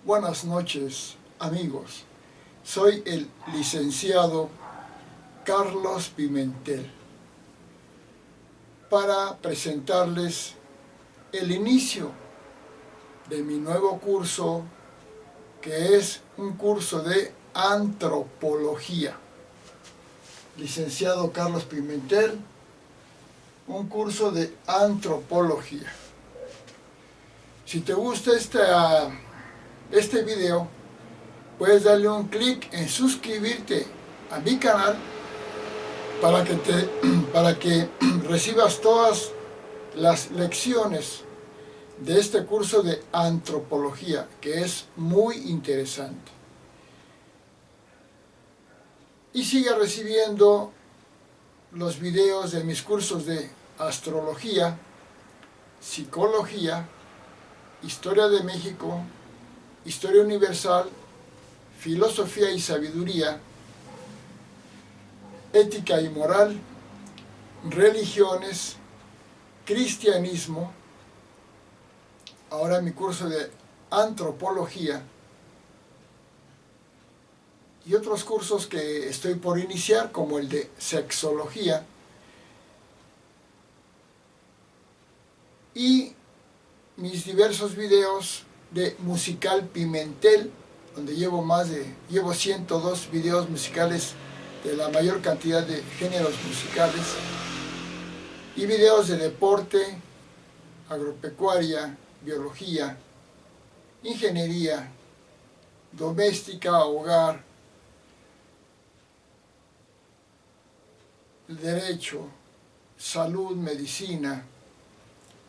Buenas noches, amigos. Soy el licenciado Carlos Pimentel para presentarles el inicio de mi nuevo curso, que es un curso de antropología. Licenciado Carlos Pimentel, un curso de antropología. Si te gusta este video, puedes darle un clic en suscribirte a mi canal para que recibas todas las lecciones de este curso de antropología, que es muy interesante. Y sigue recibiendo los videos de mis cursos de astrología, psicología, historia de México, historia universal, filosofía y sabiduría, ética y moral, religiones, cristianismo, ahora mi curso de antropología y otros cursos que estoy por iniciar, como el de sexología, y mis diversos videos de Musical Pimentel, donde llevo 102 videos musicales de la mayor cantidad de géneros musicales, y videos de deporte, agropecuaria, biología, ingeniería, doméstica, hogar, derecho, salud, medicina,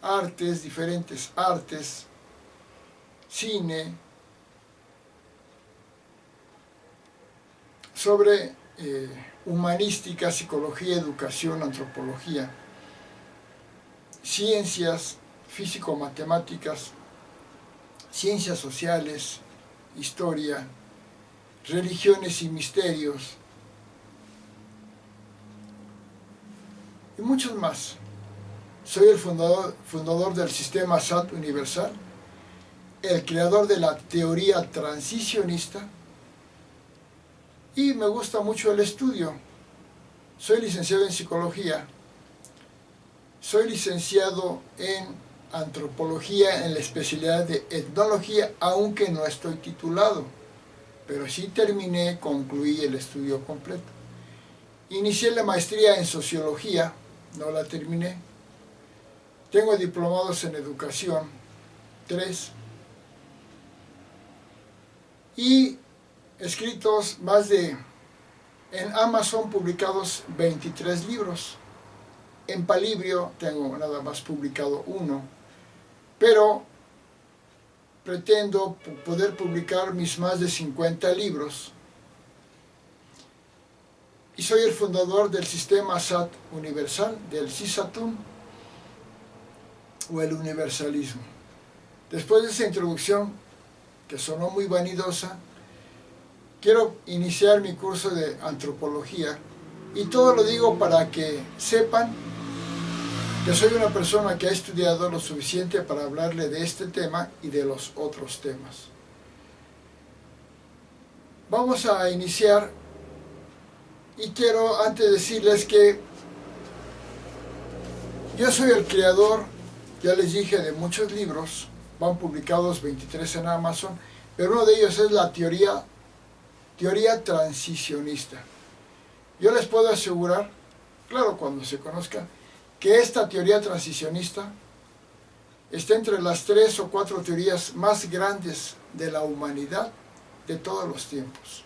artes, diferentes artes, cine, sobre humanística, psicología, educación, antropología, ciencias, físico-matemáticas, ciencias sociales, historia, religiones y misterios, y muchos más. Soy el fundador del sistema SAT universal, el creador de la teoría transicionista, y me gusta mucho el estudio. Soy licenciado en psicología, soy licenciado en antropología en la especialidad de etnología, aunque no estoy titulado, pero sí concluí el estudio completo. Inicié la maestría en sociología, no la terminé. Tengo diplomados en educación, 3, y escritos en Amazon publicados 23 libros. En Palibrio tengo nada más publicado 1, pero pretendo poder publicar mis más de 50 libros. Y soy el fundador del sistema SAT universal, del CISATUN, o el universalismo. Después de esa introducción, que sonó muy vanidosa, quiero iniciar mi curso de antropología, y todo lo digo para que sepan que soy una persona que ha estudiado lo suficiente para hablarle de este tema y de los otros temas. Vamos a iniciar, y quiero antes decirles que yo soy el creador, ya les dije, de muchos libros, van publicados 23 en Amazon, pero uno de ellos es la teoría transicionista. Yo les puedo asegurar, claro, cuando se conozca, que esta teoría transicionista está entre las 3 o 4 teorías más grandes de la humanidad de todos los tiempos,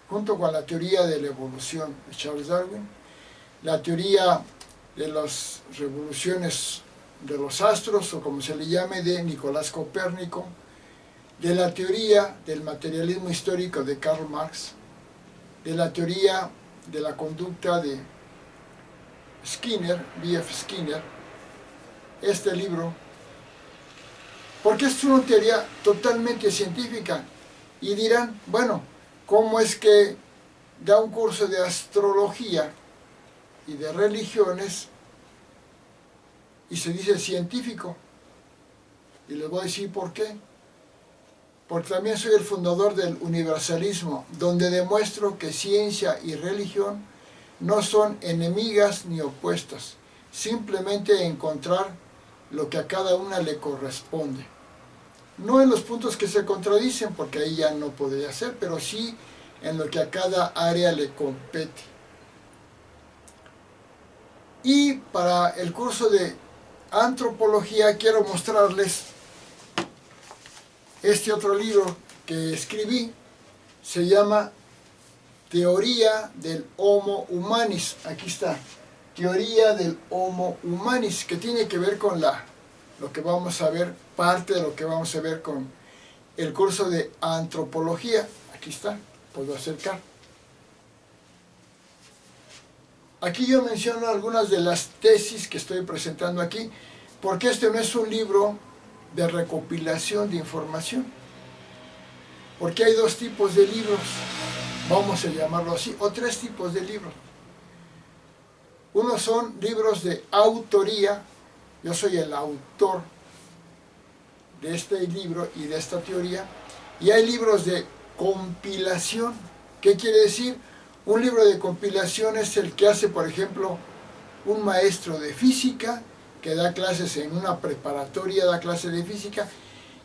junto con la teoría de la evolución de Charles Darwin, la teoría de las revoluciones de los astros, o como se le llame, de Nicolás Copérnico, de la teoría del materialismo histórico de Karl Marx, de la teoría de la conducta de Skinner, B.F. Skinner, este libro, porque es una teoría totalmente científica. Y dirán, bueno, ¿cómo es que da un curso de astrología y de religiones y se dice científico? Y les voy a decir por qué. porque también soy el fundador del universalismo, donde demuestro que ciencia y religión no son enemigas ni opuestas, simplemente encontrar lo que a cada una le corresponde. No en los puntos que se contradicen, porque ahí ya no podría ser, pero sí en lo que a cada área le compete. Y para el curso de antropología quiero mostrarles este otro libro que escribí. Se llama Teoría del Homo Humanis. Aquí está, Teoría del Homo Humanis, que tiene que ver con lo que vamos a ver, parte de lo que vamos a ver con el curso de antropología. Aquí está, puedo acercar. Aquí yo menciono algunas de las tesis que estoy presentando aquí, porque este no es un libro de recopilación de información, porque hay dos tipos de libros, vamos a llamarlo así, o tres tipos de libros. Unos son libros de autoría, yo soy el autor de este libro y de esta teoría, y hay libros de compilación. ¿Qué quiere decir? Un libro de compilación es el que hace, por ejemplo, un maestro de física que da clases en una preparatoria, da clases de física,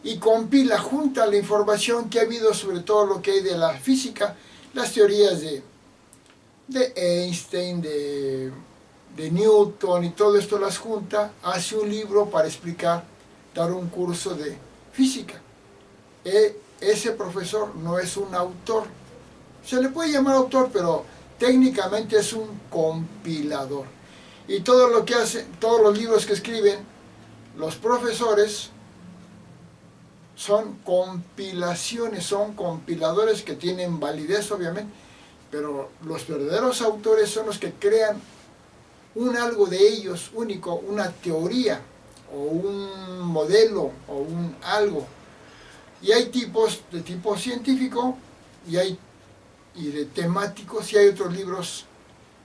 y compila, junta la información que ha habido sobre todo lo que hay de la física, las teorías de Einstein, de Newton y todo esto las junta, hace un libro para explicar, dar un curso de física. Ese profesor no es un autor, se le puede llamar autor, pero técnicamente es un compilador. Y todo lo que hace, todos los libros que escriben los profesores son compilaciones, son compiladores que tienen validez obviamente, pero los verdaderos autores son los que crean algo de ellos único, una teoría o un modelo o un algo. Y hay tipos de tipo científico y de temáticos, y hay otros libros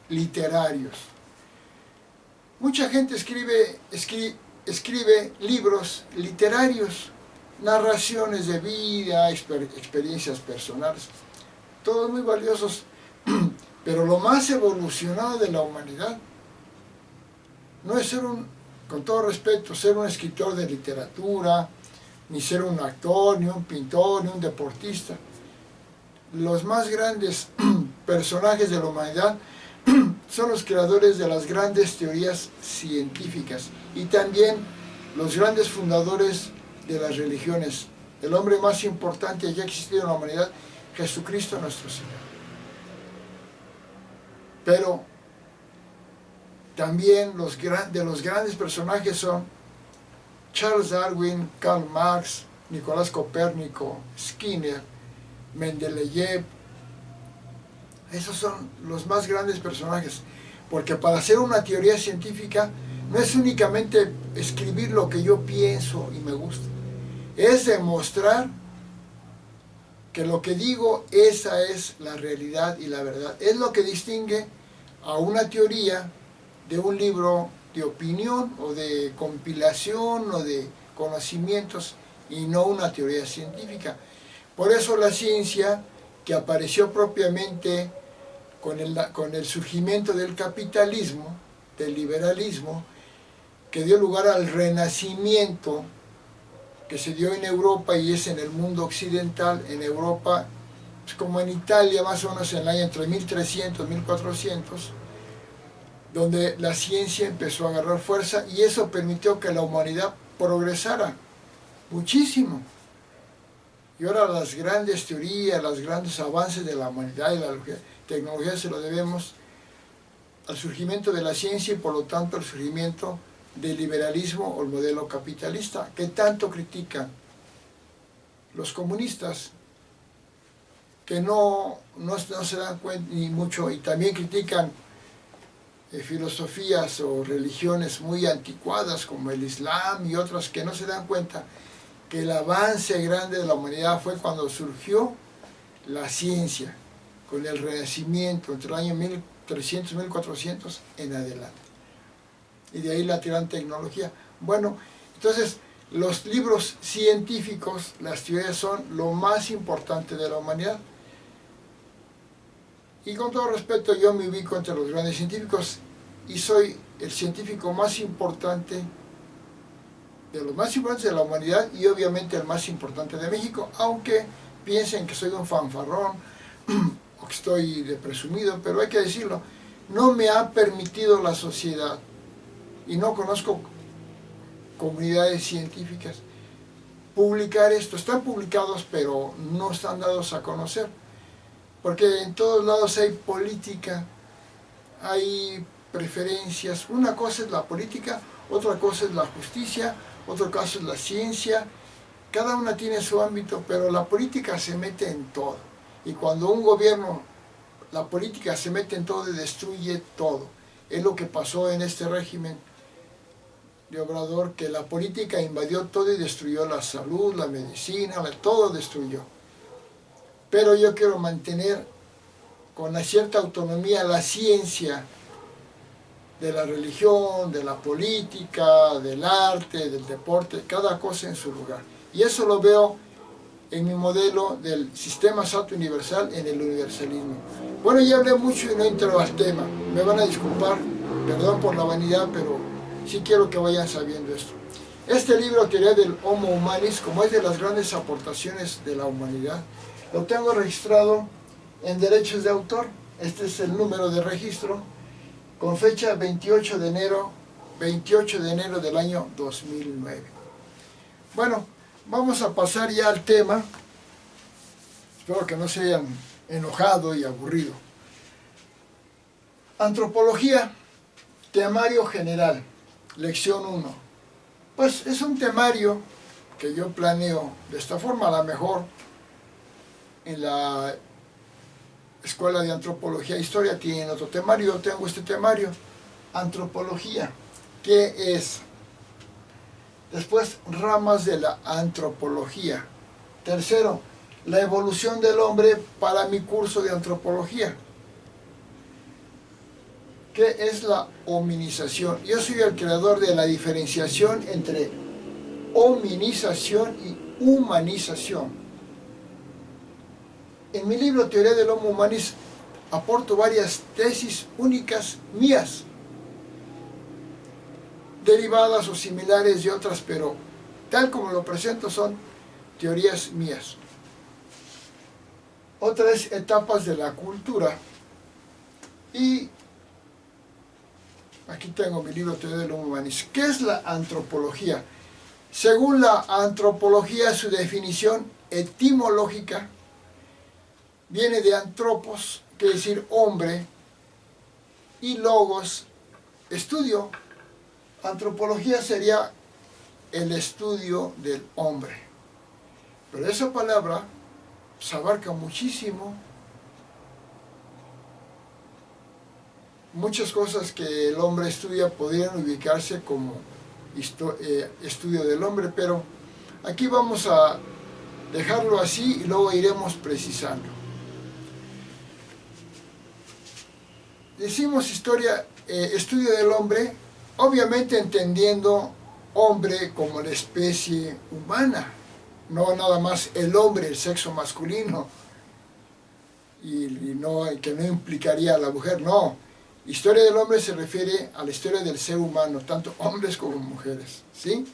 literarios. Mucha gente escribe libros literarios, narraciones de vida, experiencias personales, todos muy valiosos, pero lo más evolucionado de la humanidad no es ser con todo respeto, ser un escritor de literatura, ni ser un actor, ni un pintor, ni un deportista. Los más grandes personajes de la humanidad son los creadores de las grandes teorías científicas y también los grandes fundadores de las religiones. El hombre más importante que ha existido en la humanidad, Jesucristo nuestro Señor. Pero también de los grandes personajes son Charles Darwin, Karl Marx, Nicolás Copérnico, Skinner, Mendeleev. Esos son los más grandes personajes, porque para hacer una teoría científica no es únicamente escribir lo que yo pienso y me gusta, es demostrar que lo que digo, esa es la realidad y la verdad. Es lo que distingue a una teoría de un libro de opinión o de compilación o de conocimientos, y no una teoría científica. Por eso la ciencia, que apareció propiamente con el surgimiento del capitalismo, del liberalismo, que dio lugar al renacimiento que se dio en Europa y es en el mundo occidental. En Europa, pues como en Italia, más o menos en el año entre 1300 y 1400, donde la ciencia empezó a agarrar fuerza, y eso permitió que la humanidad progresara muchísimo. Y ahora las grandes teorías, los grandes avances de la humanidad y la tecnología se lo debemos al surgimiento de la ciencia y por lo tanto al surgimiento del liberalismo o el modelo capitalista, que tanto critican los comunistas, que no se dan cuenta ni mucho, y también critican filosofías o religiones muy anticuadas como el Islam y otras, que no se dan cuenta que el avance grande de la humanidad fue cuando surgió la ciencia, con el Renacimiento, entre el año 1300 y 1400 en adelante. Y de ahí la gran tecnología. Bueno, entonces, los libros científicos, las teorías son lo más importante de la humanidad. Y con todo respeto, yo me ubico entre los grandes científicos y soy el científico más importante, de los más importantes de la humanidad y obviamente el más importante de México, aunque piensen que soy un fanfarrón o que estoy de presumido, pero hay que decirlo, no me ha permitido la sociedad, y no conozco comunidades científicas, publicar esto. Están publicados, pero no están dados a conocer, porque en todos lados hay política, hay preferencias. Una cosa es la política, otra cosa es la justicia, otro caso es la ciencia. Cada una tiene su ámbito, pero la política se mete en todo. Y cuando un gobierno, la política se mete en todo y destruye todo. Es lo que pasó en este régimen de Obrador, que la política invadió todo y destruyó la salud, la medicina, todo destruyó. Pero yo quiero mantener con una cierta autonomía la ciencia de la religión, de la política, del arte, del deporte, cada cosa en su lugar. Y eso lo veo en mi modelo del sistema SAT universal, en el universalismo. Bueno, ya hablé mucho y no entro al tema. Me van a disculpar, perdón por la vanidad, pero sí quiero que vayan sabiendo esto. Este libro, Teoría del Homo Humanis, como es de las grandes aportaciones de la humanidad, lo tengo registrado en derechos de autor. Este es el número de registro, con fecha 28 de enero del año 2009. Bueno, vamos a pasar ya al tema. Espero que no se hayan enojado y aburrido. Antropología, temario general, lección 1. Pues es un temario que yo planeo de esta forma. A lo mejor en la Escuela de Antropología e Historia tienen otro temario. Yo tengo este temario, antropología. ¿Qué es? Después, ramas de la antropología. Tercero, la evolución del hombre para mi curso de antropología. ¿Qué es la hominización? Yo soy el creador de la diferenciación entre hominización y humanización. En mi libro Teoría del Homo Humanis aporto varias tesis únicas mías, derivadas o similares de otras, pero tal como lo presento son teorías mías. Otras etapas de la cultura. Y aquí tengo mi libro Teoría del Homo Humanis. ¿Qué es la antropología? Según la antropología, su definición etimológica viene de antropos, que es decir hombre, y logos, estudio. Antropología sería el estudio del hombre. Pero esa palabra se abarca muchísimo. Muchas cosas que el hombre estudia podrían ubicarse como estudio del hombre, pero aquí vamos a dejarlo así y luego iremos precisando. Decimos estudio del hombre, obviamente entendiendo hombre como la especie humana, no nada más el hombre, el sexo masculino, que no implicaría a la mujer, no. Historia del hombre se refiere a la historia del ser humano, tanto hombres como mujeres, ¿sí?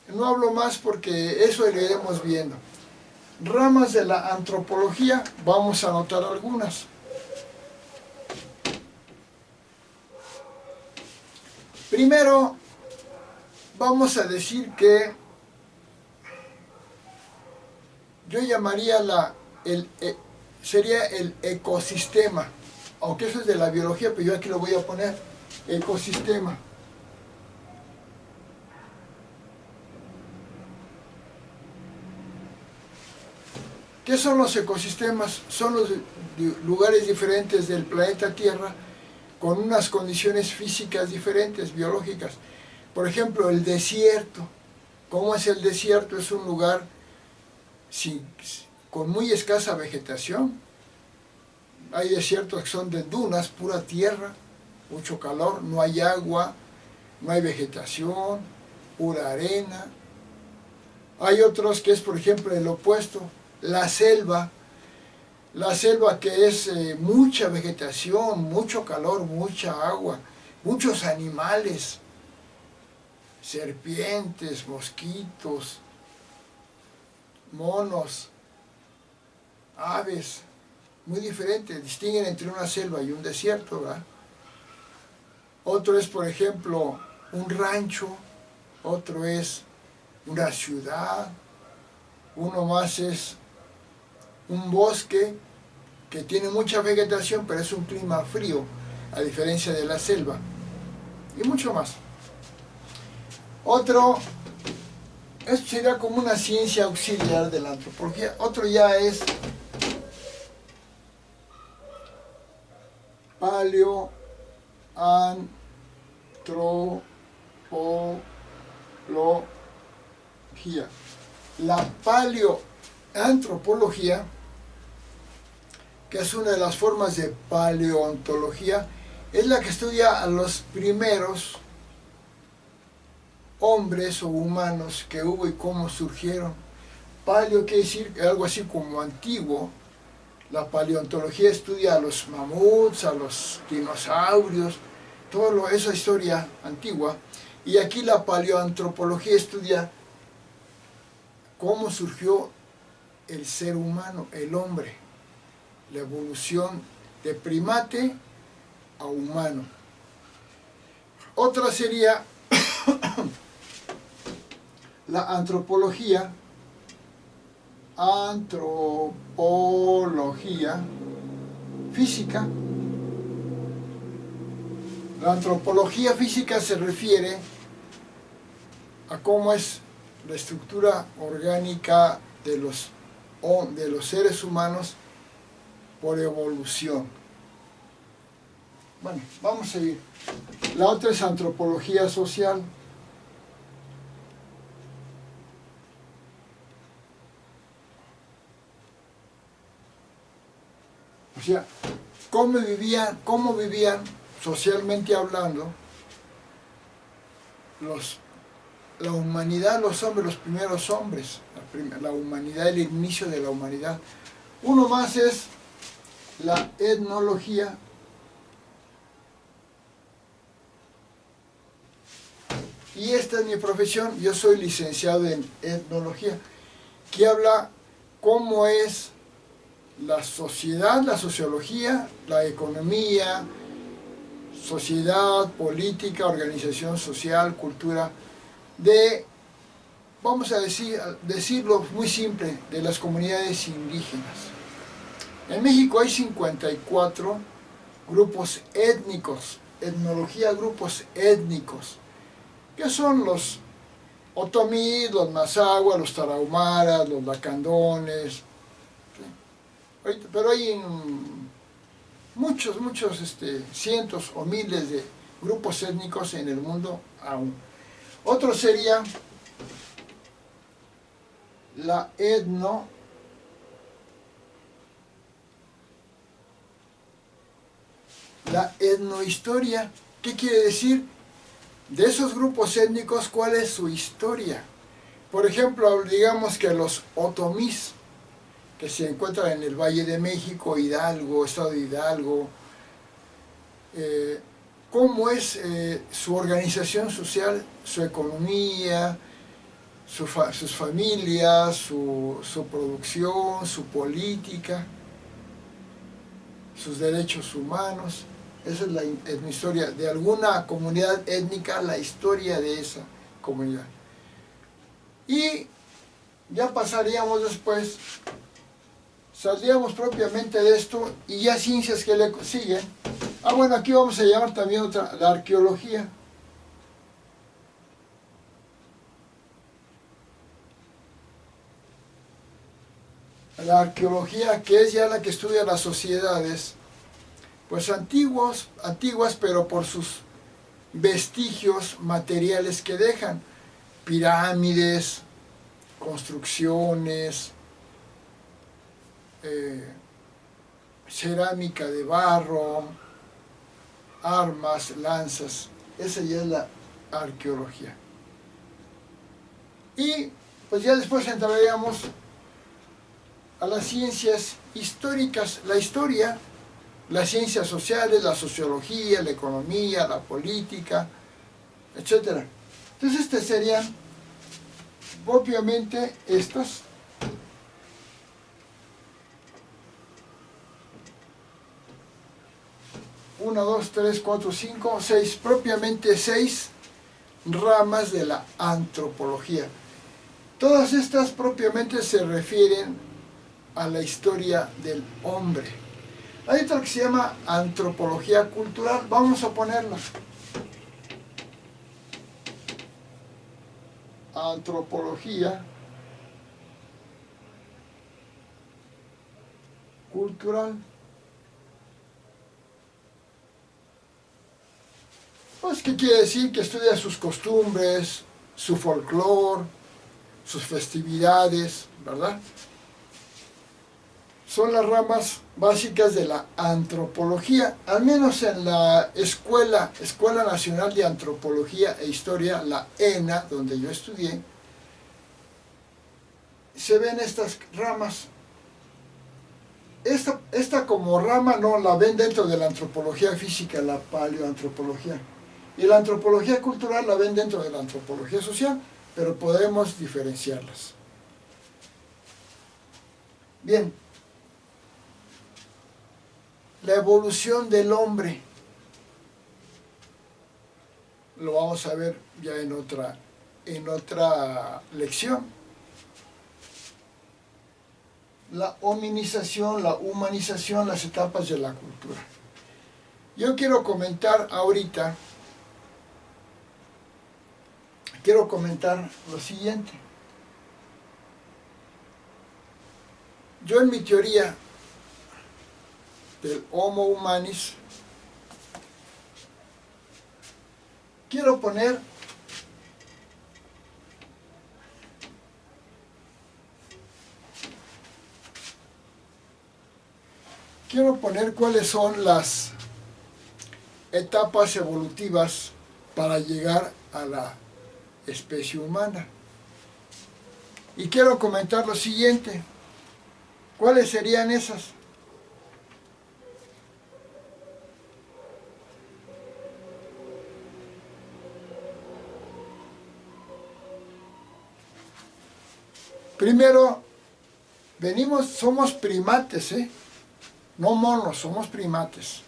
No hablo más porque eso lo iremos viendo. Ramas de la antropología, vamos a anotar algunas. Primero, vamos a decir que yo llamaría sería el ecosistema, aunque eso es de la biología, pero yo aquí lo voy a poner, ecosistema. ¿Qué son los ecosistemas? Son los lugares diferentes del planeta Tierra con unas condiciones físicas diferentes, biológicas. Por ejemplo, el desierto. ¿Cómo es el desierto? Es un lugar con muy escasa vegetación. Hay desiertos que son de dunas, pura tierra, mucho calor, no hay agua, no hay vegetación, pura arena. Hay otros que es, por ejemplo, el opuesto, la selva que es mucha vegetación, mucho calor, mucha agua, muchos animales, serpientes, mosquitos, monos, aves, muy diferentes, distinguen entre una selva y un desierto, ¿verdad? Otro es, por ejemplo, un rancho, otro es una ciudad, uno más es un bosque que tiene mucha vegetación, pero es un clima frío, a diferencia de la selva, y mucho más. Otro, esto sería como una ciencia auxiliar de la antropología. Otro ya es paleoantropología. La paleoantropología, que es una de las formas de paleontología, es la que estudia a los primeros hombres o humanos que hubo y cómo surgieron. Paleo quiere decir algo así como antiguo. La paleontología estudia a los mamuts, a los dinosaurios, toda esa historia antigua. Y aquí la paleoantropología estudia cómo surgió el ser humano, el hombre, la evolución de primate a humano. Otra sería la antropología física. La antropología física se refiere a cómo es la estructura orgánica de los seres humanos por evolución. Bueno, vamos a seguir. La otra es antropología social. O sea, cómo vivían socialmente hablando la humanidad, los hombres, los primeros hombres, la humanidad, el inicio de la humanidad. Uno más es la etnología. Y esta es mi profesión, yo soy licenciado en etnología, que habla cómo es la sociedad, la sociología, la economía, sociedad, política, organización social, cultura, vamos a decirlo muy simple, de las comunidades indígenas. En México hay 54 grupos étnicos, etnología, grupos étnicos, que son los otomíes, los mazahuas, los tarahumaras, los lacandones, ¿sí? Pero hay muchos, cientos o miles de grupos étnicos en el mundo aún. Otro sería la etnohistoria. ¿Qué quiere decir? De esos grupos étnicos, ¿cuál es su historia? Por ejemplo, digamos que los otomís, que se encuentran en el Valle de México, Hidalgo, Estado de Hidalgo, cómo es su organización social, su economía, sus familias, su producción, su política, sus derechos humanos. Esa es la historia de alguna comunidad étnica, la historia de esa comunidad. Y ya pasaríamos después, saldríamos propiamente de esto y ya ciencias que le siguen. Bueno, aquí vamos a llamar también otra, la arqueología. La arqueología, que es ya la que estudia las sociedades, pues antiguas, pero por sus vestigios materiales que dejan, pirámides, construcciones, cerámica de barro, armas, lanzas. Esa ya es la arqueología. Y pues ya después entraríamos a las ciencias históricas, la historia, las ciencias sociales, la sociología, la economía, la política, etc. Entonces estas serían propiamente estas. 1, 2, 3, 4, 5, 6, propiamente 6 ramas de la antropología. Todas estas propiamente se refieren a la historia del hombre. Hay otra que se llama antropología cultural, vamos a ponerla. Antropología cultural. Pues, ¿qué quiere decir? Que estudia sus costumbres, su folclore, sus festividades, ¿verdad? Son las ramas básicas de la antropología, al menos en la Escuela Nacional de Antropología e Historia, la ENA, donde yo estudié, se ven estas ramas. Esta como rama no la ven dentro de la antropología física, la paleoantropología. Y la antropología cultural la ven dentro de la antropología social, pero podemos diferenciarlas. Bien, la evolución del hombre, lo vamos a ver ya en otra lección. La hominización, la humanización, las etapas de la cultura. Yo quiero comentar ahorita, lo siguiente. Yo en mi teoría del Homo Humanis quiero poner cuáles son las etapas evolutivas para llegar a la especie humana. Y quiero comentar lo siguiente. ¿Cuáles serían esas? Primero, somos primates, no monos, somos primates.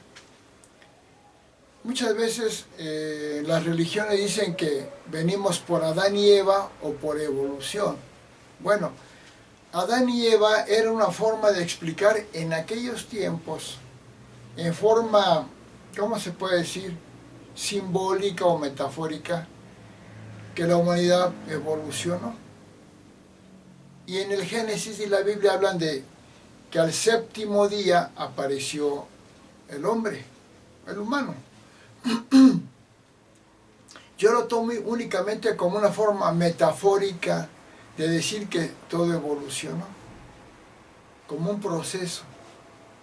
Muchas veces las religiones dicen que venimos por Adán y Eva o por evolución. Bueno, Adán y Eva era una forma de explicar en aquellos tiempos, en forma, ¿cómo se puede decir?, simbólica o metafórica, que la humanidad evolucionó. Y en el Génesis y la Biblia hablan de que al séptimo día apareció el hombre, el humano. Yo lo tomo únicamente como una forma metafórica de decir que todo evolucionó, como un proceso.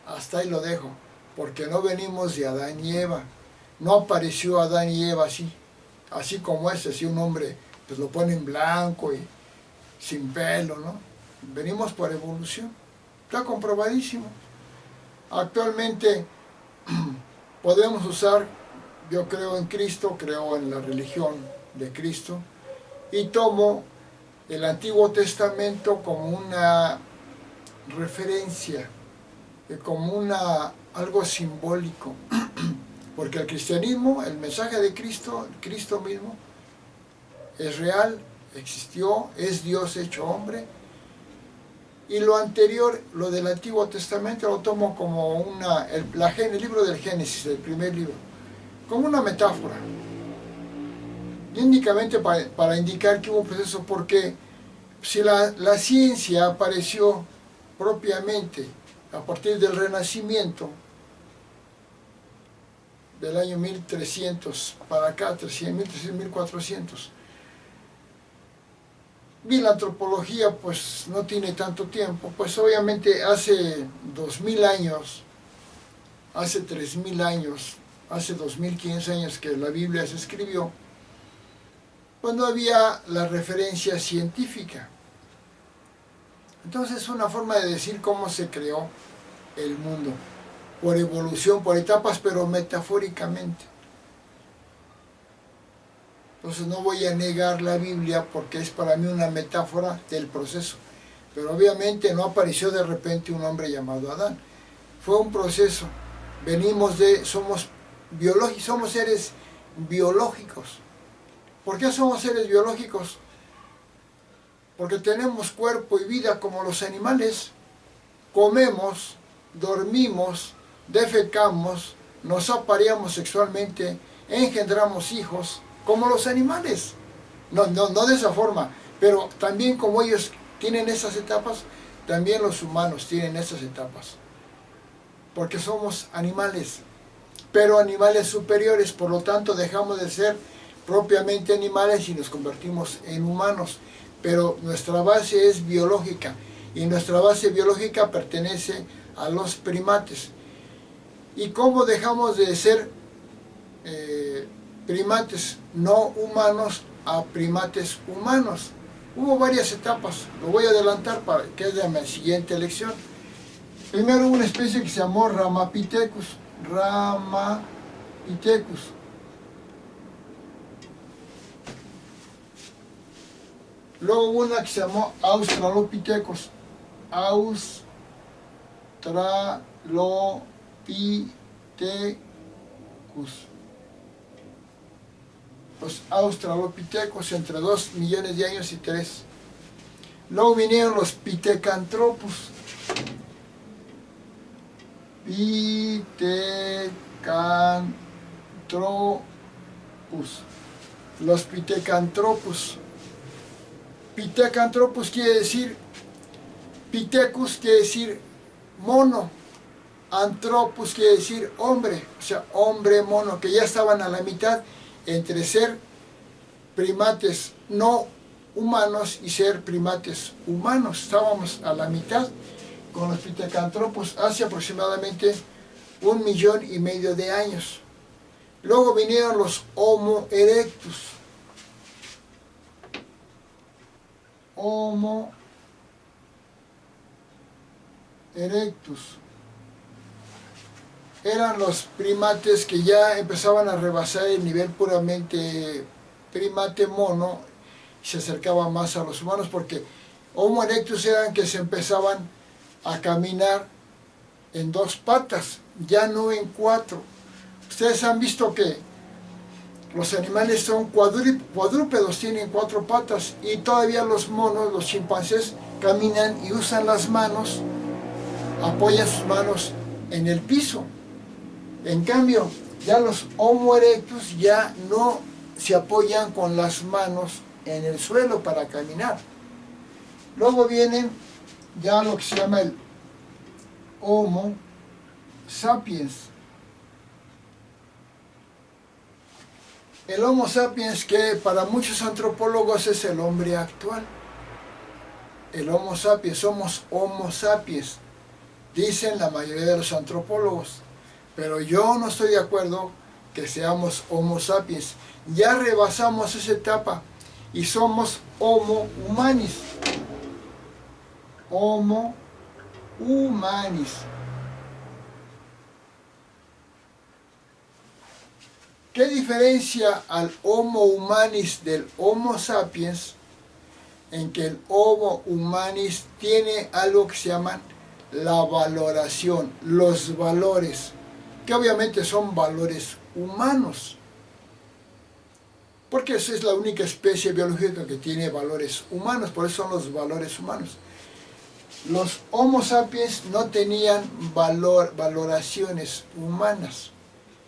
Hasta ahí lo dejo, porque no venimos de Adán y Eva. No apareció Adán y Eva así como así un hombre, pues lo pone en blanco y sin pelo, ¿no? Venimos por evolución, está comprobadísimo. Actualmente podemos usar, yo creo en Cristo, creo en la religión de Cristo, y tomo el Antiguo Testamento como una referencia, como algo simbólico, porque el cristianismo, el mensaje de Cristo, Cristo mismo, es real, existió, es Dios hecho hombre, y lo anterior, lo del Antiguo Testamento, lo tomo como el libro del Génesis, el primer libro, como una metáfora, y únicamente para indicar que hubo un proceso, porque si la ciencia apareció propiamente a partir del Renacimiento, del año 1300 para acá, 1300, 1400, y la antropología pues no tiene tanto tiempo, pues obviamente hace 2000 años, hace 3000 años, hace 2500 años que la Biblia se escribió, pues no había la referencia científica. Entonces es una forma de decir cómo se creó el mundo, por evolución, por etapas, pero metafóricamente. Entonces no voy a negar la Biblia porque es para mí una metáfora del proceso. Pero obviamente no apareció de repente un hombre llamado Adán. Fue un proceso. Somos seres biológicos. ¿Por qué somos seres biológicos? Porque tenemos cuerpo y vida como los animales. Comemos, dormimos, defecamos, nos apareamos sexualmente, engendramos hijos, como los animales. No de esa forma, pero también como ellos tienen esas etapas, también los humanos tienen esas etapas. Porque somos animales, pero animales superiores, por lo tanto dejamos de ser propiamente animales y nos convertimos en humanos. Pero nuestra base es biológica, y nuestra base biológica pertenece a los primates. ¿Y cómo dejamos de ser primates no humanos a primates humanos? Hubo varias etapas, lo voy a adelantar para que es de mi siguiente lección. Primero una especie que se llamó Ramapithecus. Luego una que se llamó Australopithecus. Los Australopithecus entre 2 millones de años y 3. Luego vinieron los Pithecanthropus. Los Pithecanthropus. Pithecanthropus quiere decir, Pithecus quiere decir mono, Anthropus quiere decir hombre, o sea, hombre mono, que ya estaban a la mitad entre ser primates no humanos y ser primates humanos. Estábamos a la mitad con los Pithecanthropus hace aproximadamente 1,5 millones de años. Luego vinieron los Homo erectus. Homo erectus. Eran los primates que ya empezaban a rebasar el nivel puramente primate mono y se acercaban más a los humanos, porque Homo erectus eran que se empezaban a caminar en 2 patas, ya no en 4. Ustedes han visto que los animales son cuadrúpedos, tienen 4 patas, y todavía los monos, los chimpancés, caminan y usan las manos, apoyan sus manos en el piso. En cambio, ya los Homo erectus ya no se apoyan con las manos en el suelo para caminar. Luego vienen ya lo que se llama el Homo sapiens. El Homo sapiens, que para muchos antropólogos es el hombre actual. El Homo sapiens, somos Homo sapiens, dicen la mayoría de los antropólogos. Pero yo no estoy de acuerdo que seamos Homo sapiens. Ya rebasamos esa etapa y somos Homo humanis. Homo humanis. ¿Qué diferencia al Homo humanis del Homo sapiens? En que el Homo humanis tiene algo que se llama la valoración, los valores, que obviamente son valores humanos, porque esa es la única especie biológica que tiene valores humanos, por eso son los valores humanos. Los Homo sapiens no tenían valoraciones humanas,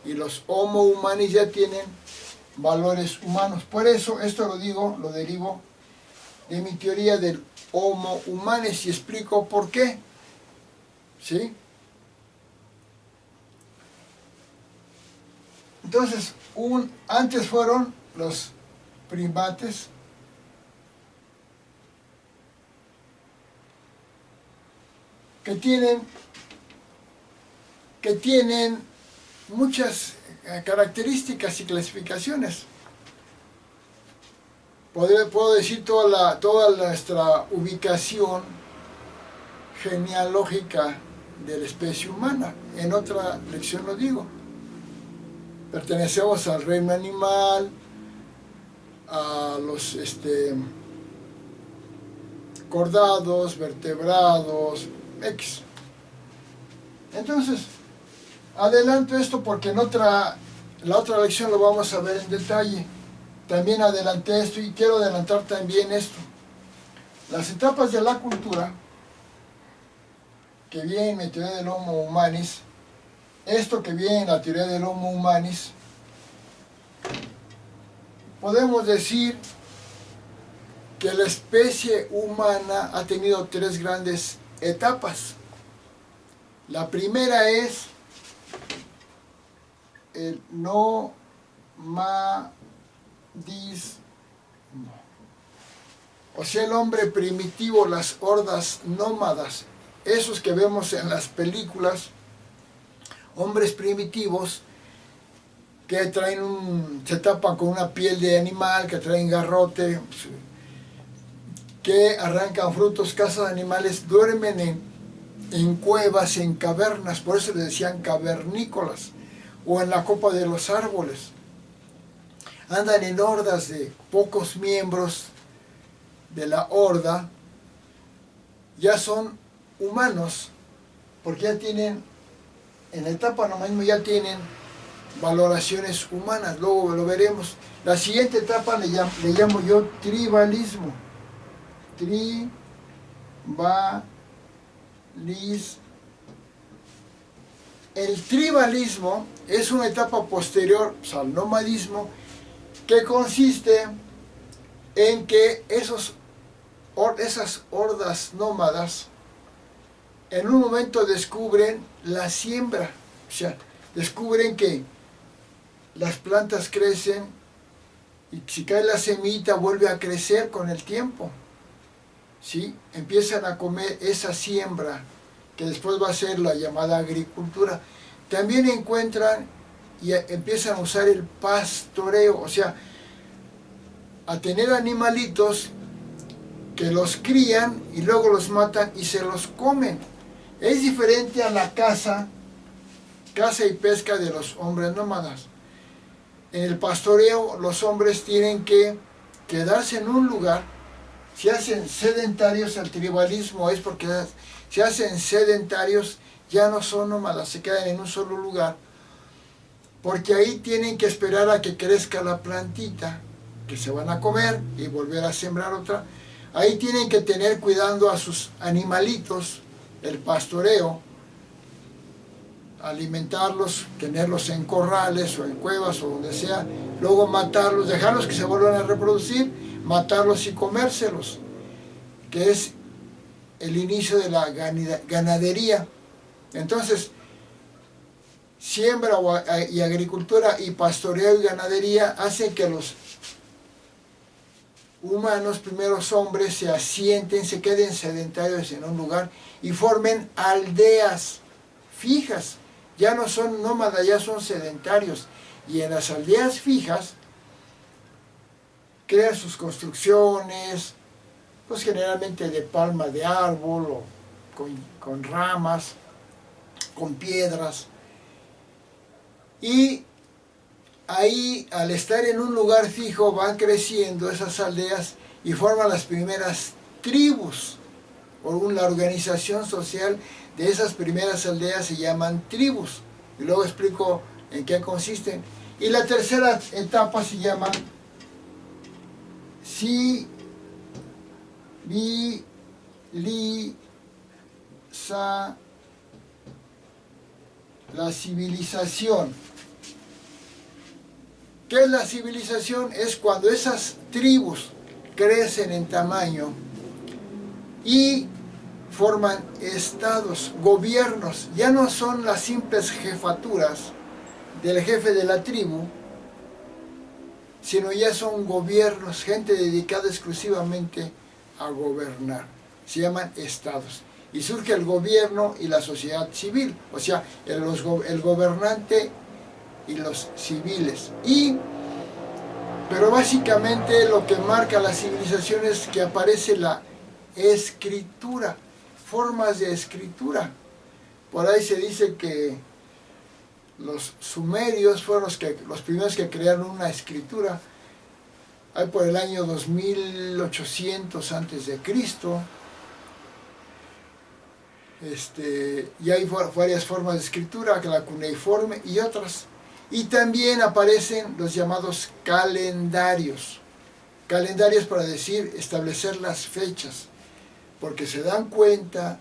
y los Homo humanis ya tienen valores humanos. Por eso esto lo derivo de mi teoría del Homo humanis, y explico por qué. ¿Sí? Entonces, antes fueron los primates, que tienen muchas características y clasificaciones. puedo decir toda nuestra ubicación genealógica de la especie humana. En otra lección lo digo. Pertenecemos al reino animal, a los cordados, vertebrados, X. Entonces, adelanto esto porque en la otra lección lo vamos a ver en detalle. También adelanté esto y quiero adelantar también esto. Las etapas de la cultura que viene en la teoría del Homo Humanis, esto que viene en la teoría del Homo Humanis, podemos decir que la especie humana ha tenido tres grandes etapas. La primera es el nomadismo, o sea, el hombre primitivo, las hordas nómadas, esos que vemos en las películas, hombres primitivos que traen se tapan con una piel de animal, que traen garrote, que arrancan frutos, cazan animales, duermen en cuevas, en cavernas, por eso les decían cavernícolas, o en la copa de los árboles. Andan en hordas de pocos miembros de la horda, ya son humanos, porque ya tienen, en la etapa nomadismo ya tienen valoraciones humanas, luego lo veremos. La siguiente etapa le llamo yo tribalismo. El tribalismo es una etapa posterior al nomadismo que consiste en que esas hordas nómadas en un momento descubren la siembra, o sea, descubren que las plantas crecen y si cae la semillita vuelve a crecer con el tiempo, ¿sí? Empiezan a comer esa siembra que después va a ser la llamada agricultura. También encuentran y empiezan a usar el pastoreo, o sea, a tener animalitos que los crían y luego los matan y se los comen. Es diferente a la caza y pesca de los hombres nómadas. En el pastoreo los hombres tienen que quedarse en un lugar, se hacen sedentarios, el tribalismo es porque se hacen sedentarios, ya no son nómadas, se quedan en un solo lugar, porque ahí tienen que esperar a que crezca la plantita, que se van a comer y volver a sembrar otra. Ahí tienen que tener cuidando a sus animalitos, el pastoreo, alimentarlos, tenerlos en corrales o en cuevas o donde sea, luego matarlos, dejarlos que se vuelvan a reproducir, matarlos y comérselos, que es el inicio de la ganadería. Entonces, siembra y agricultura y pastoreo y ganadería hacen que los humanos, primeros hombres, se asienten, se queden sedentarios en un lugar y formen aldeas fijas. Ya no son nómadas, ya son sedentarios. Y en las aldeas fijas crean sus construcciones, pues generalmente de palma de árbol o con ramas, con piedras. Y ahí, al estar en un lugar fijo, van creciendo esas aldeas y forman las primeras tribus, o la organización social de esas primeras aldeas se llaman tribus. Y luego explico en qué consisten. Y la tercera etapa se llama la civilización. ¿Qué es la civilización? Es cuando esas tribus crecen en tamaño y forman estados, gobiernos. Ya no son las simples jefaturas del jefe de la tribu, sino ya son gobiernos, gente dedicada exclusivamente a gobernar. Se llaman estados. Y surge el gobierno y la sociedad civil, o sea, el gobernante y los civiles. Y Pero básicamente lo que marca la civilización es que aparece la escritura, formas de escritura. Por ahí se dice que los sumerios fueron los primeros que crearon una escritura, ahí por el año 2800 antes de Cristo. Y hay varias formas de escritura, la cuneiforme y otras. Y también aparecen los llamados calendarios. Calendarios para decir, establecer las fechas, porque se dan cuenta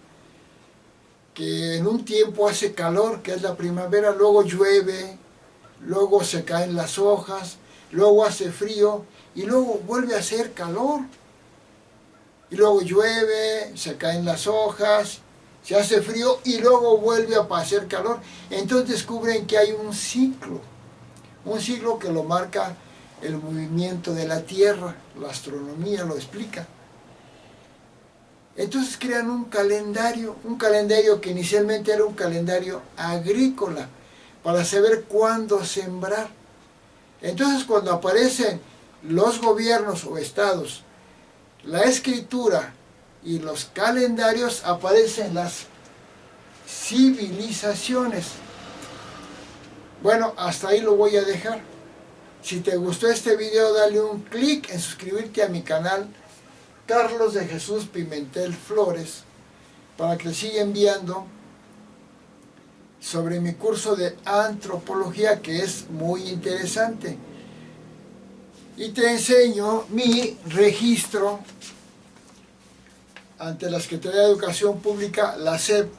que en un tiempo hace calor, que es la primavera, luego llueve, luego se caen las hojas, luego hace frío y luego vuelve a hacer calor. Y luego llueve, se caen las hojas, se hace frío y luego vuelve a hacer calor. Entonces descubren que hay un ciclo que lo marca el movimiento de la Tierra, la astronomía lo explica. Entonces crean un calendario que inicialmente era un calendario agrícola, para saber cuándo sembrar. Entonces cuando aparecen los gobiernos o estados, la escritura y los calendarios, aparecen las civilizaciones. Bueno, hasta ahí lo voy a dejar. Si te gustó este video, dale un clic en suscribirte a mi canal Carlos de Jesús Pimentel Flores, para que te siga enviando sobre mi curso de antropología, que es muy interesante. Y te enseño mi registro ante la Secretaría de Educación Pública, la SEP,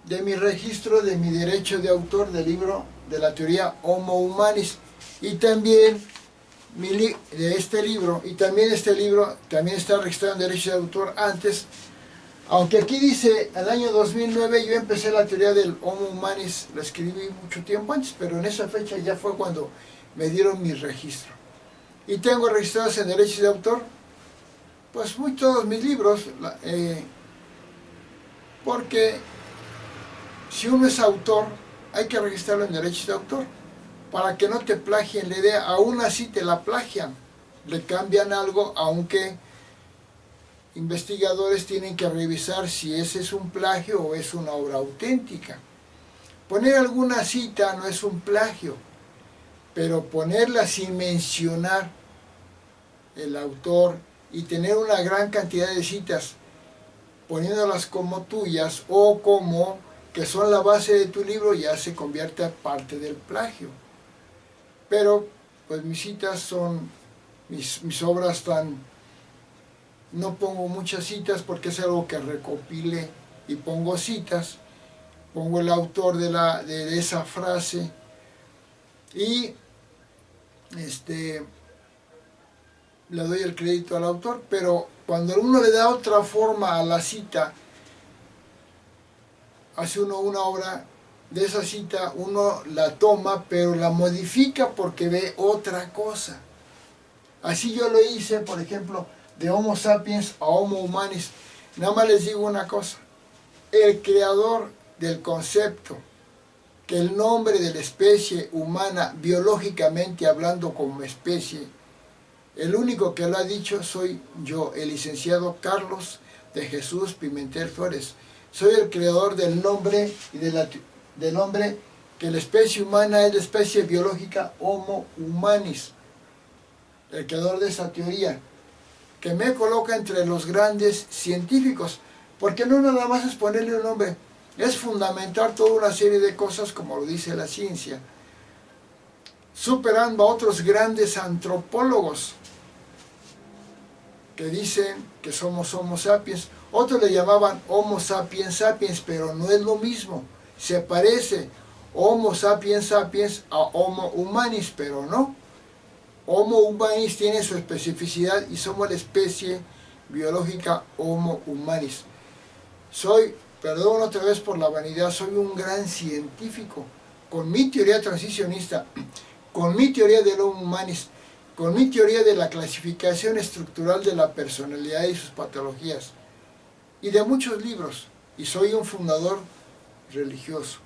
de mi registro de mi derecho de autor del libro de la teoría Homo Humanis, y también de este libro, y también este libro también está registrado en derecho de autor antes, aunque aquí dice el año 2009. Yo empecé la teoría del Homo Humanis, la escribí mucho tiempo antes, pero en esa fecha ya fue cuando me dieron mi registro. Y tengo registrados en derecho de autor pues todos mis libros, porque si uno es autor, hay que registrarlo en derechos de autor, para que no te plagien la idea. Aún así te la plagian, le cambian algo, aunque investigadores tienen que revisar si ese es un plagio o es una obra auténtica. Poner alguna cita no es un plagio, pero ponerla sin mencionar el autor y tener una gran cantidad de citas poniéndolas como tuyas o como que son la base de tu libro, ya se convierte a parte del plagio. Pero pues mis citas son, mis obras no pongo muchas citas porque es algo que recopile, y pongo citas, pongo el autor de esa frase, y le doy el crédito al autor. Pero cuando uno le da otra forma a la cita, hace uno una obra de esa cita, uno la toma pero la modifica porque ve otra cosa. Así yo lo hice, por ejemplo, de Homo sapiens a Homo humanis. Nada más les digo una cosa: el creador del concepto, que el nombre de la especie humana, biológicamente hablando como especie, el único que lo ha dicho soy yo, el licenciado Carlos de Jesús Pimentel Flores. Soy el creador del nombre y del nombre que la especie humana es la especie biológica Homo humanis. El creador de esa teoría, que me coloca entre los grandes científicos, porque no nada más es ponerle un nombre, es fundamentar toda una serie de cosas, como lo dice la ciencia, superando a otros grandes antropólogos que dicen que somos Homo sapiens. Otros le llamaban Homo sapiens sapiens, pero no es lo mismo. Se parece Homo sapiens sapiens a Homo humanis, pero no. Homo humanis tiene su especificidad y somos la especie biológica Homo humanis. Perdón otra vez por la vanidad, soy un gran científico, con mi teoría transicionista, con mi teoría del Homo humanis, con mi teoría de la clasificación estructural de la personalidad y sus patologías, y de muchos libros, y soy un fundador religioso,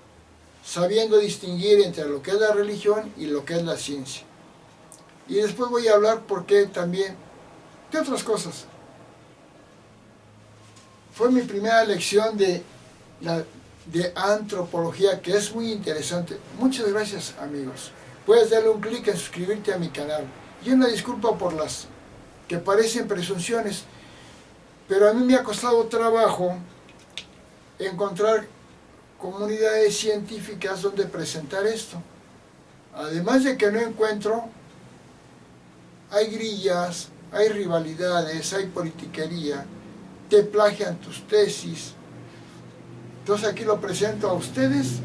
sabiendo distinguir entre lo que es la religión y lo que es la ciencia. Y después voy a hablar por qué también de otras cosas. Fue mi primera lección de antropología, que es muy interesante. Muchas gracias, amigos. Puedes darle un clic en suscribirte a mi canal. Y una disculpa por las que parecen presunciones, pero a mí me ha costado trabajo encontrar comunidades científicas donde presentar esto. Además de que no encuentro, hay grillas, hay rivalidades, hay politiquería, te plagian tus tesis. Entonces aquí lo presento a ustedes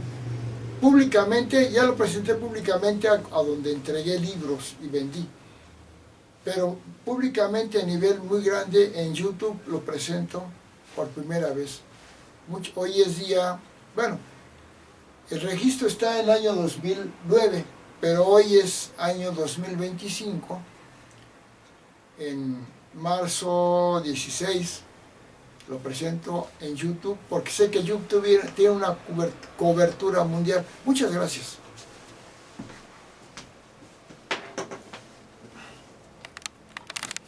públicamente, ya lo presenté públicamente a donde entregué libros y vendí. Pero públicamente a nivel muy grande en YouTube lo presento por primera vez. Hoy es día, bueno, el registro está en el año 2009, pero hoy es año 2025, en marzo 16, lo presento en YouTube, porque sé que YouTube tiene una cobertura mundial. Muchas gracias.